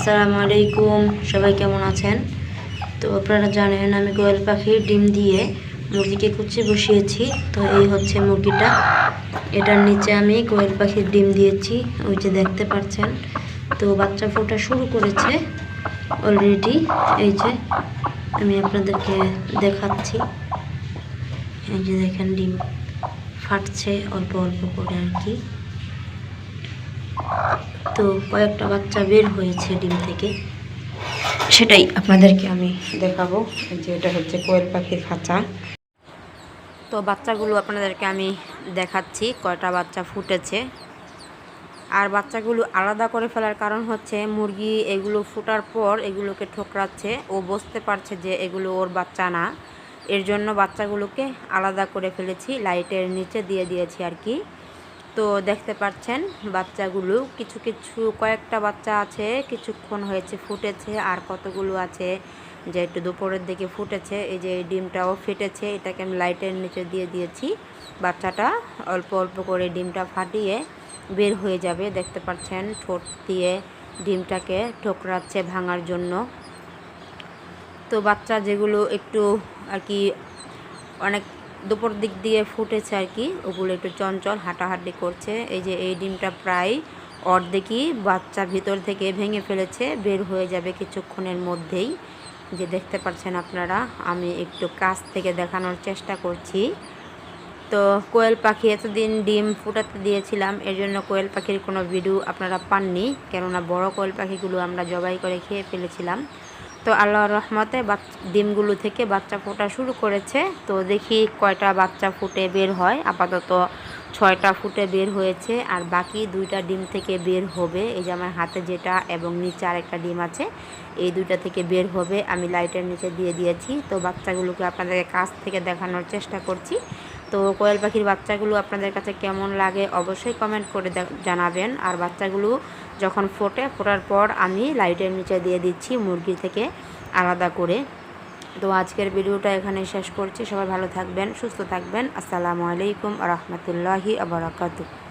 আসসালামু আলাইকুম, সবাই কেমন আছেন? তো আপনারা জানেন আমি কোয়েল পাখির ডিম দিয়ে মুরগিকে কুচি বসিয়েছি। তো এই হচ্ছে মুরগিটা, এটার নিচে আমি কোয়েল পাখির ডিম দিয়েছি, ওই যে দেখতে পাচ্ছেন। তো বাচ্চা ফোটা শুরু করেছে অলরেডি, এই যে আমি আপনাদেরকে দেখাচ্ছি। এই যে দেখেন ডিম ফাটছে অল্প অল্প করে আর কি। তো কয়েকটা বাচ্চা বের হয়েছে ডিম থেকে, সেটাই আপনাদেরকে আমি দেখাবো। যে এটা হচ্ছে কোয়েল পাখির খাঁচা। তো বাচ্চাগুলো আপনাদেরকে আমি দেখাচ্ছি কয়টা বাচ্চা ফুটেছে। আর বাচ্চাগুলো আলাদা করে ফেলার কারণ হচ্ছে মুরগি এগুলো ফোটার পর এগুলোকে ঠোকরাচ্ছে, ও বুঝতে পারছে যে এগুলো ওর বাচ্চা না, এর জন্য বাচ্চাগুলোকে আলাদা করে ফেলেছি, লাইটের নিচে দিয়ে দিয়েছি আর কি। তো দেখতে পাচ্ছেন বাচ্চাগুলো কিছু কিছু কয়েকটা বাচ্চা আছে কিছুক্ষণ হয়েছে ফুটেছে, আর কতগুলো আছে যে একটু দুপুরের দিকে ফুটেছে। এই যে এই ডিমটাও ফেটেছে, এটাকে আমি লাইটের নিচে দিয়ে দিয়েছি। বাচ্চাটা অল্প অল্প করে ডিমটা ফাটিয়ে বের হয়ে যাবে, দেখতে পাচ্ছেন ঠোঁট দিয়ে ডিমটাকে ঠোকরাচ্ছে ভাঙার জন্য। তো বাচ্চা যেগুলো একটু আর কি অনেক দুপুর দিক দিয়ে ফুটেছে আর কি, ওগুলো একটু চঞ্চল হাঁটাহাঁটি করছে। এই যে এই ডিমটা প্রায় অর্ধেকই বাচ্চা ভিতর থেকে ভেঙে ফেলেছে, বের হয়ে যাবে কিছুক্ষণের মধ্যেই। যে দেখতে পাচ্ছেন আপনারা, আমি একটু কাছ থেকে দেখানোর চেষ্টা করছি। তো কোয়েল পাখি এতদিন ডিম ফুটাতে দিয়েছিলাম, এর জন্য কোয়েল পাখির কোনো ভিডিও আপনারা পাননি, কেননা বড় কোয়েল পাখিগুলো আমরা জবাই করে খেয়ে ফেলেছিলাম। তো আল্লাহর রহমতে ডিমগুলো থেকে বাচ্চা ফোটা শুরু করেছে। তো দেখি কয়টা বাচ্চা ফুটে বের হয়। আপাতত 6টা ফুটে বের হয়েছে, আর বাকি 2টা ডিম থেকে বের হবে। এই যে আমার হাতে যেটা এবং নিচে আরেকটা ডিম আছে, এই 2টা থেকে বের হবে। আমি লাইটের নিচে দিয়ে দিয়েছি। তো বাচ্চাগুলোকে আপনাদেরকে কাছ থেকে দেখানোর চেষ্টা করছি। তো কোয়েল পাখির বাচ্চাগুলো আপনাদের কাছে কেমন লাগে অবশ্যই কমেন্ট করে জানাবেন। আর বাচ্চাগুলো যখন ফোটার পর আমি লাইটের নিচে দিয়ে দিচ্ছি মুরগি থেকে আলাদা করে। তো আজকের ভিডিওটা এখানে শেষ করছি। সবাই ভালো থাকবেন, সুস্থ থাকবেন। আসসালামু আলাইকুম ওয়া রাহমাতুল্লাহি ওয়া বারাকাতুহু।